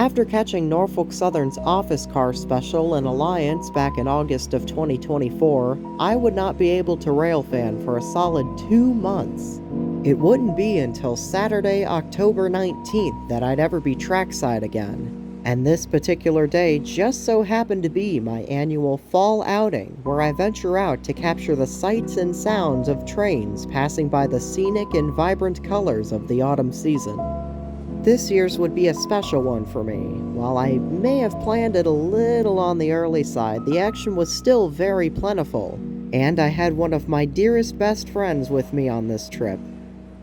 After catching Norfolk Southern's office car special in Alliance back in August of 2024, I would not be able to railfan for a solid 2 months. It wouldn't be until Saturday, October 19th that I'd ever be trackside again. And this particular day just so happened to be my annual fall outing, where I venture out to capture the sights and sounds of trains passing by the scenic and vibrant colors of the autumn season. This year's would be a special one for me. While I may have planned it a little on the early side, the action was still very plentiful, and I had one of my dearest best friends with me on this trip.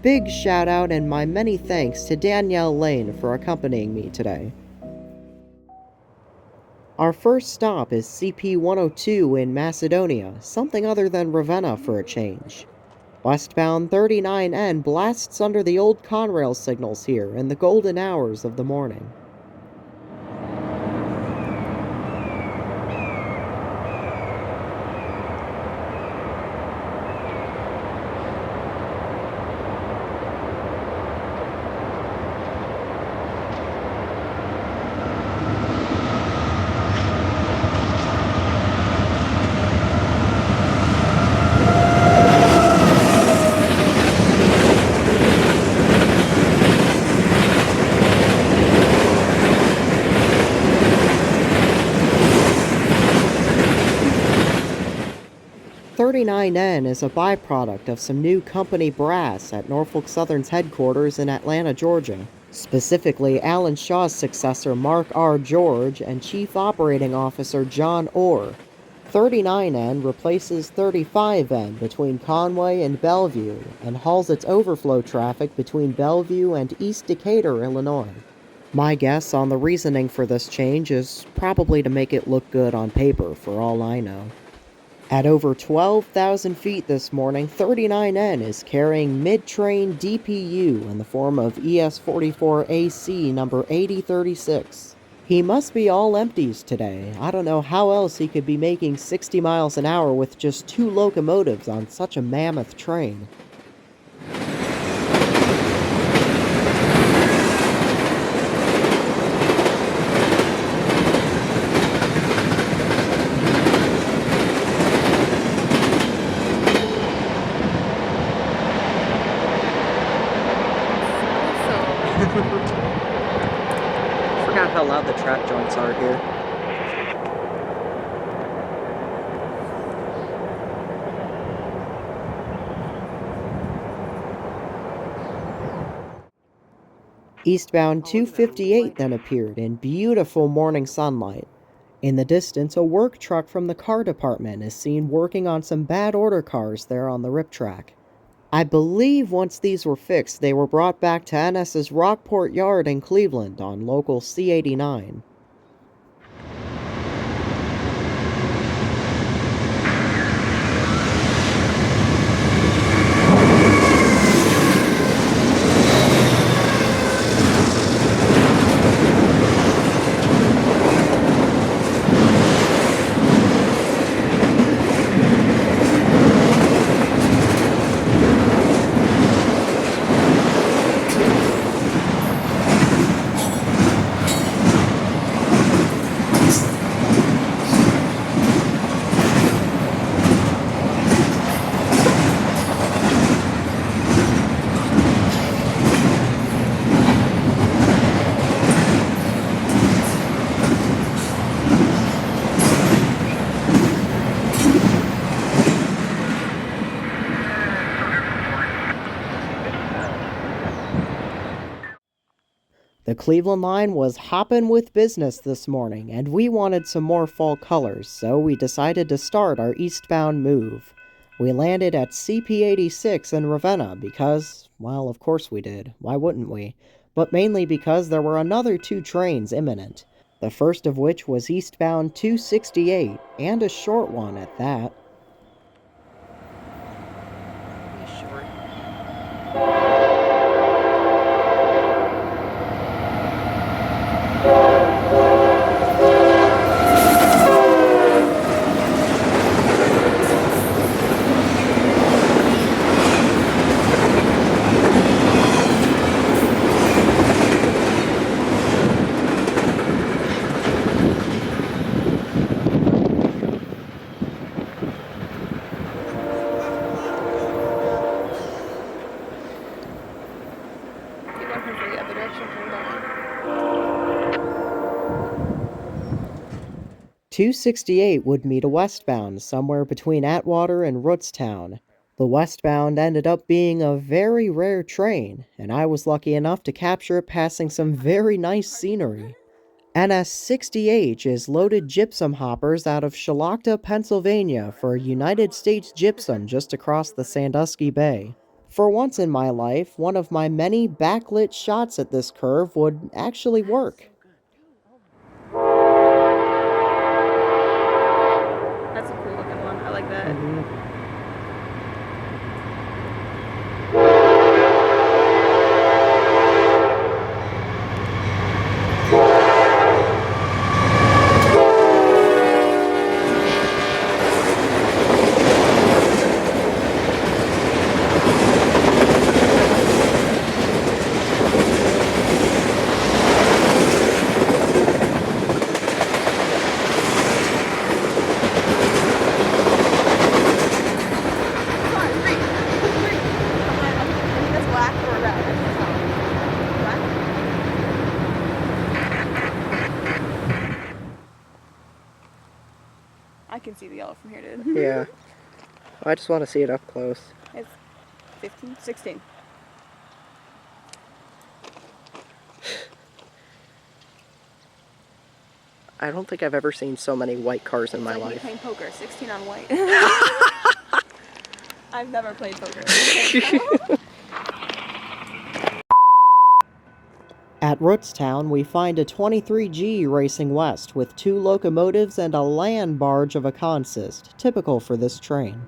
Big shout out and my many thanks to Danielle Lane for accompanying me today. Our first stop is CP102 in Macedonia, something other than Ravenna for a change. Westbound 39N blasts under the old Conrail signals here in the golden hours of the morning. N is a byproduct of some new company brass at Norfolk Southern's headquarters in Atlanta, Georgia. Specifically, Alan Shaw's successor Mark R. George and Chief Operating Officer John Orr. 39N replaces 35N between Conway and Bellevue and hauls its overflow traffic between Bellevue and East Decatur, Illinois. My guess on the reasoning for this change is probably to make it look good on paper, for all I know. At over 12,000 feet this morning, 39N is carrying mid-train DPU in the form of ES44AC number 8036. He must be all empties today. I don't know how else he could be making 60 miles an hour with just 2 locomotives on such a mammoth train. Forgot how loud the trap joints are here. Eastbound 258 then appeared in beautiful morning sunlight. In the distance, a work truck from the car department is seen working on some bad order cars there on the rip track. I believe once these were fixed, they were brought back to NS's Rockport Yard in Cleveland on local C89. The Cleveland line was hoppin' with business this morning, and we wanted some more fall colors, so we decided to start our eastbound move. We landed at CP86 in Ravenna because, well, of course we did. Why wouldn't we? But mainly because there were another 2 trains imminent, the first of which was eastbound 268, and a short one at that. 268 would meet a westbound somewhere between Atwater and Rootstown. The westbound ended up being a very rare train, and I was lucky enough to capture it passing some very nice scenery. NS60H is loaded gypsum hoppers out of Shalocta, Pennsylvania for United States Gypsum just across the Sandusky Bay. For once in my life, one of my many backlit shots at this curve would actually work. That's a cool looking one. I like that. I can see the yellow from here, dude. Yeah. I just want to see it up close. It's 15, 16. I don't think I've ever seen so many white cars in my life. It's like playing poker, 16 on white. I've never played poker. At Rootstown, we find a 23G racing west with 2 locomotives and a land barge of a consist, typical for this train.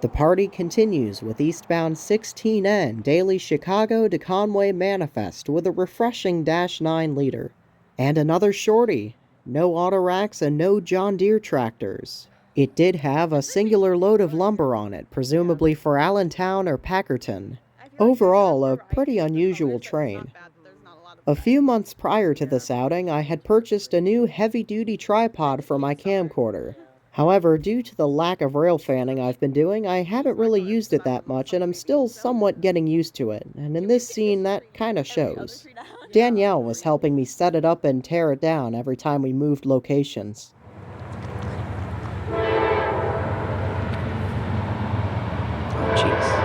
The party continues with eastbound 16N daily Chicago to Conway manifest with a refreshing -9 liter. And another shorty. No auto racks and no John Deere tractors. It did have a singular load of lumber on it, presumably for Allentown or Packerton. Overall, a pretty unusual train. A few months prior to this outing, I had purchased a new heavy-duty tripod for my camcorder. However, due to the lack of rail fanning I've been doing, I haven't really used it that much, and I'm still somewhat getting used to it, and in this scene that kinda shows. Danielle was helping me set it up and tear it down every time we moved locations. Oh, jeez.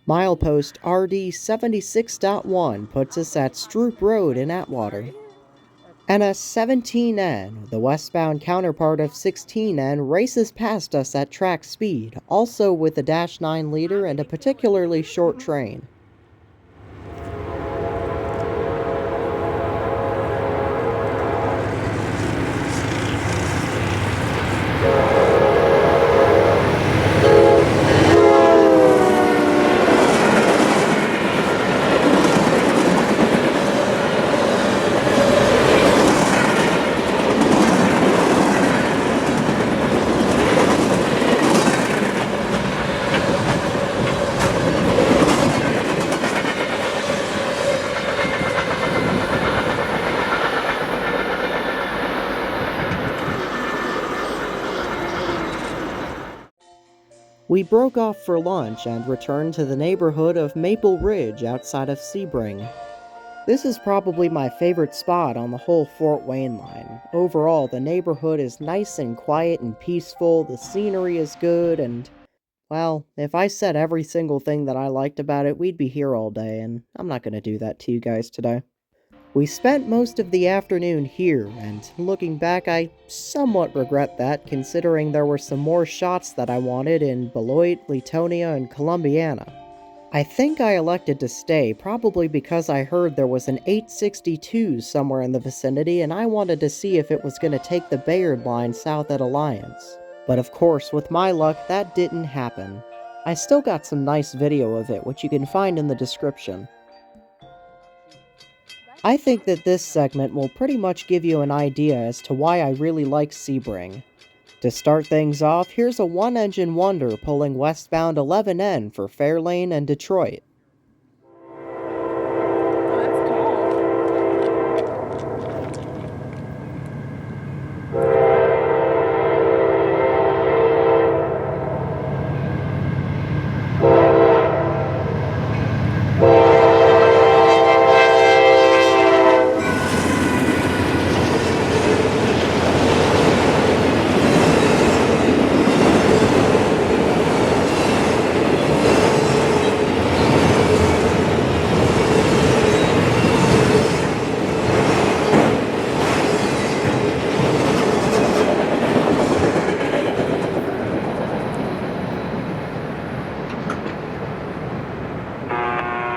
Milepost RD 76.1 puts us at Stroop Road in Atwater. NS 17N, the westbound counterpart of 16N, races past us at track speed, also with a -9 liter and a particularly short train. We broke off for lunch and returned to the neighborhood of Maple Ridge outside of Sebring. This is probably my favorite spot on the whole Fort Wayne line. Overall, the neighborhood is nice and quiet and peaceful, the scenery is good, and, well, if I said every single thing that I liked about it, we'd be here all day, and I'm not gonna do that to you guys today. We spent most of the afternoon here, and looking back, I somewhat regret that, considering there were some more shots that I wanted in Beloit, Leetonia, and Columbiana. I think I elected to stay, probably because I heard there was an 862 somewhere in the vicinity, and I wanted to see if it was going to take the Bayard line south at Alliance. But of course, with my luck, that didn't happen. I still got some nice video of it, which you can find in the description. I think that this segment will pretty much give you an idea as to why I really like Sebring. To start things off, here's a one-engine wonder pulling westbound 11N for Fairlane and Detroit. Oh, that's tall.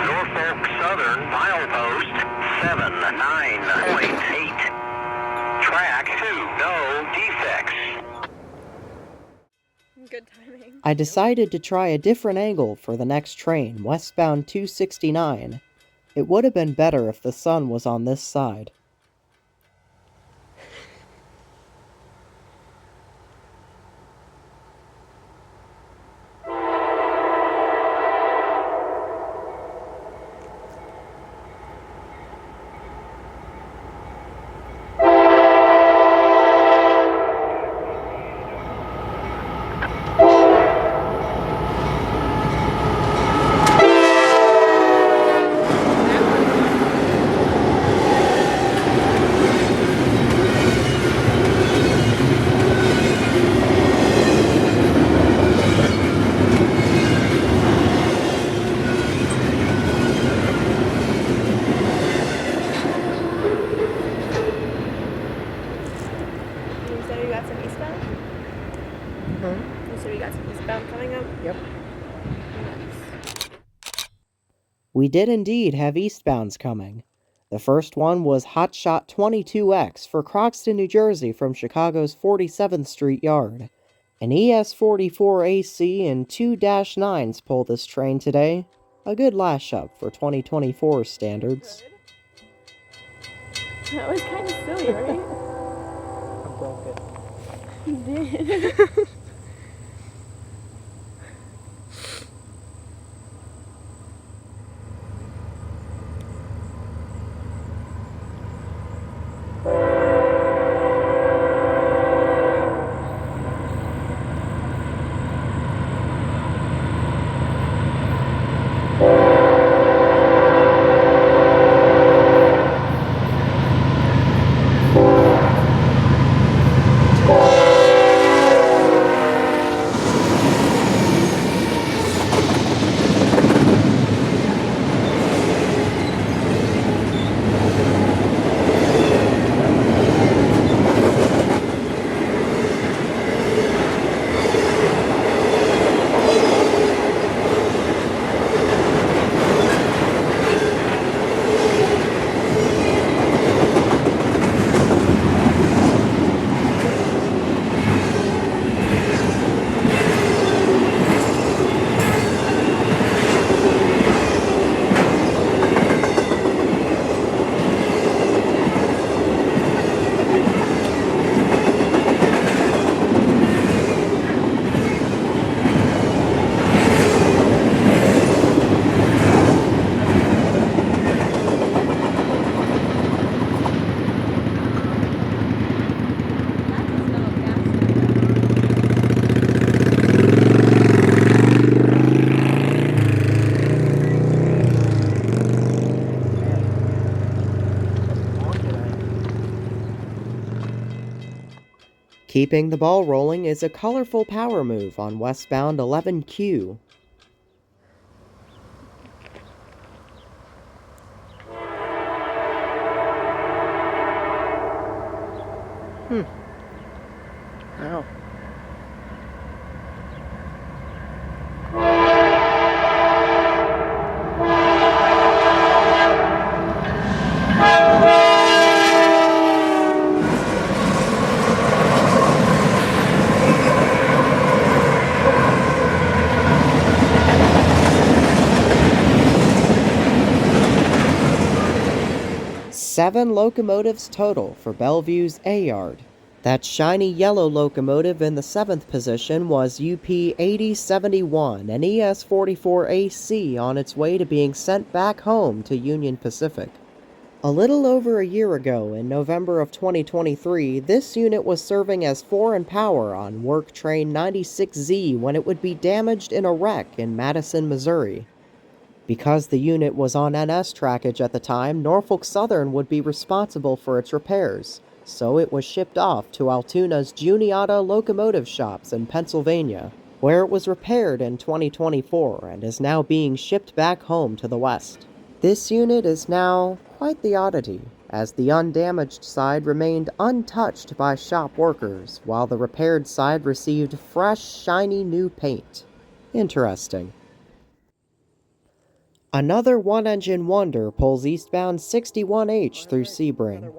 Norfolk Southern, milepost 79.8. Track 2, no defects. Good timing. I decided to try a different angle for the next train, westbound 269. It would have been better if the sun was on this side. You said we got some eastbound? You said we got some eastbound coming up? Yep. Nice. We did indeed have eastbounds coming. The first one was Hotshot 22X for Croxton, New Jersey from Chicago's 47th Street Yard. An ES44AC and two -9s pull this train today. A good lash up for 2024 standards. That was kind of silly, right? I broke it. You did. Keeping the ball rolling is a colorful power move on westbound 11Q. Ow. Seven locomotives total for Bellevue's A-Yard. That shiny yellow locomotive in the 7th position was UP 8071, an ES44AC on its way to being sent back home to Union Pacific. A little over a year ago, in November of 2023, this unit was serving as foreign power on Work Train 96Z when it would be damaged in a wreck in Madison, Missouri. Because the unit was on NS trackage at the time, Norfolk Southern would be responsible for its repairs, so it was shipped off to Altoona's Juniata Locomotive Shops in Pennsylvania, where it was repaired in 2024 and is now being shipped back home to the West. This unit is now quite the oddity, as the undamaged side remained untouched by shop workers, while the repaired side received fresh, shiny new paint. Interesting. Another one-engine wonder pulls eastbound 61H through Sebring.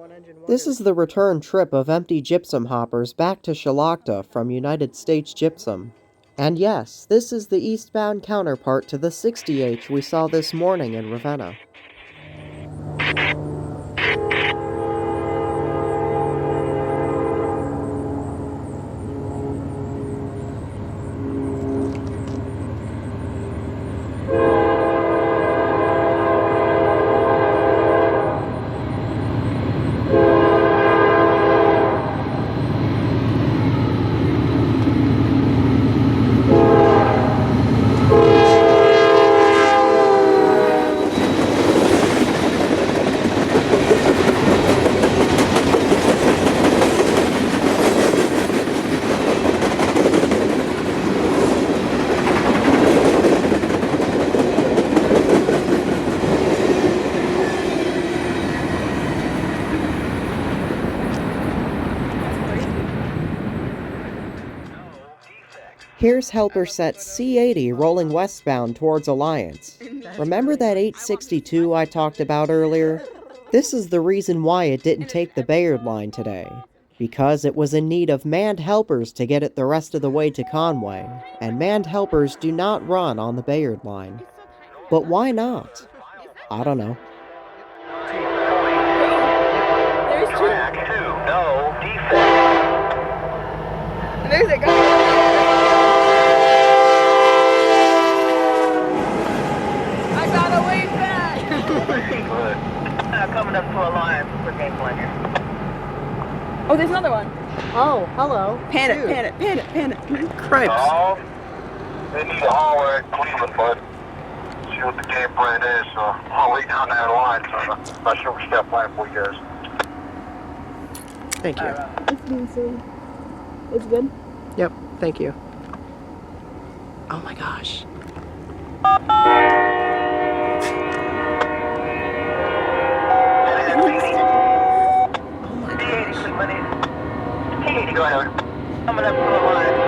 This is the return trip of empty gypsum hoppers back to Shalakta from United States Gypsum. And yes, this is the eastbound counterpart to the 60H we saw this morning in Ravenna. Here's helper set C80 rolling westbound towards Alliance. Remember that 862 I talked about earlier? This is the reason why it didn't take the Bayard line today. Because it was in need of manned helpers to get it the rest of the way to Conway, and manned helpers do not run on the Bayard line. But why not? I don't know. There's Choo. Track 2, no defects. There's a guy. I got away back. Good. Coming up to Alliance for game plan here. Oh, there's another one. Oh, hello. Pan it, Dude. pan it, pan it, pan it. Cripes. Oh, they need a hauler at Cleveland, bud. See what the game plan is. I'll lay down that line, so I'm not sure we got plan for you guys. Thank you. It's being silly. It's good. Yep, thank you. Oh my gosh. Oh my gosh. Hey, go ahead. Coming up to Alliance.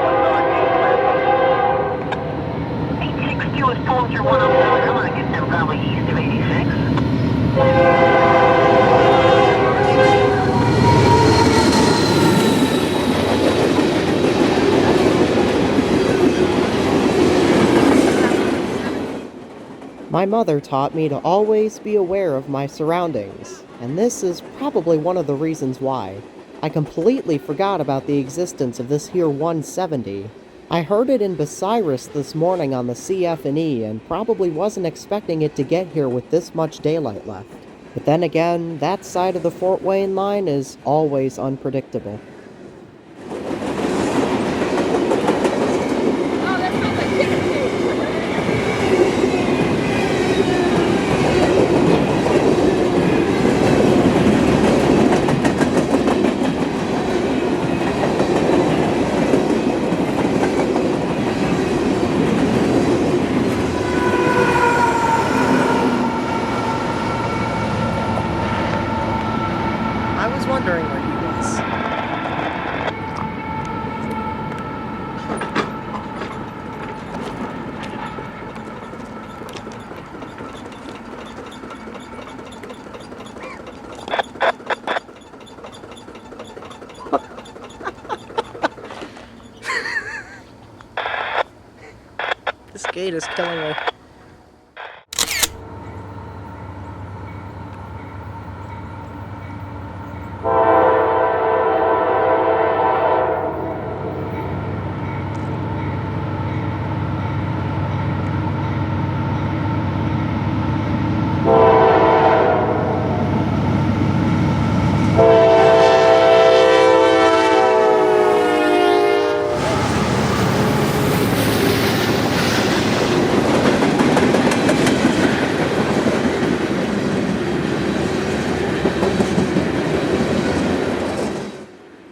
862 is pulling through 107. I'm going to get them probably east of 86. My mother taught me to always be aware of my surroundings, and this is probably one of the reasons why. I completely forgot about the existence of this here 170. I heard it in Bucyrus this morning on the CF&E and probably wasn't expecting it to get here with this much daylight left. But then again, that side of the Fort Wayne line is always unpredictable. Oh, that smells like chicken food. This gate is killing me.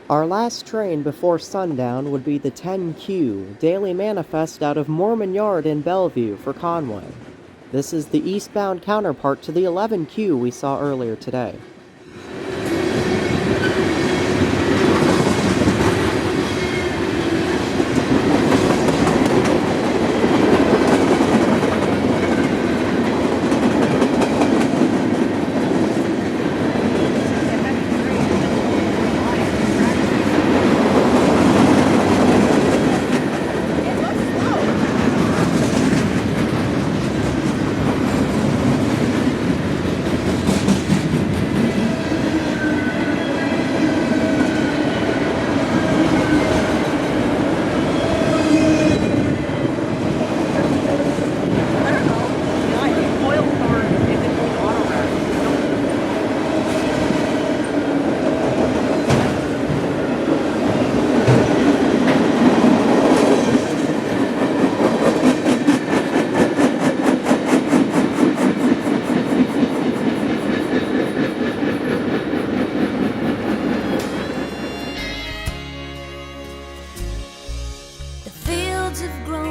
Our last train before sundown would be the 10Q, daily manifest out of Mormon Yard in Bellevue for Conway. This is the eastbound counterpart to the 11Q we saw earlier today. The fields have grown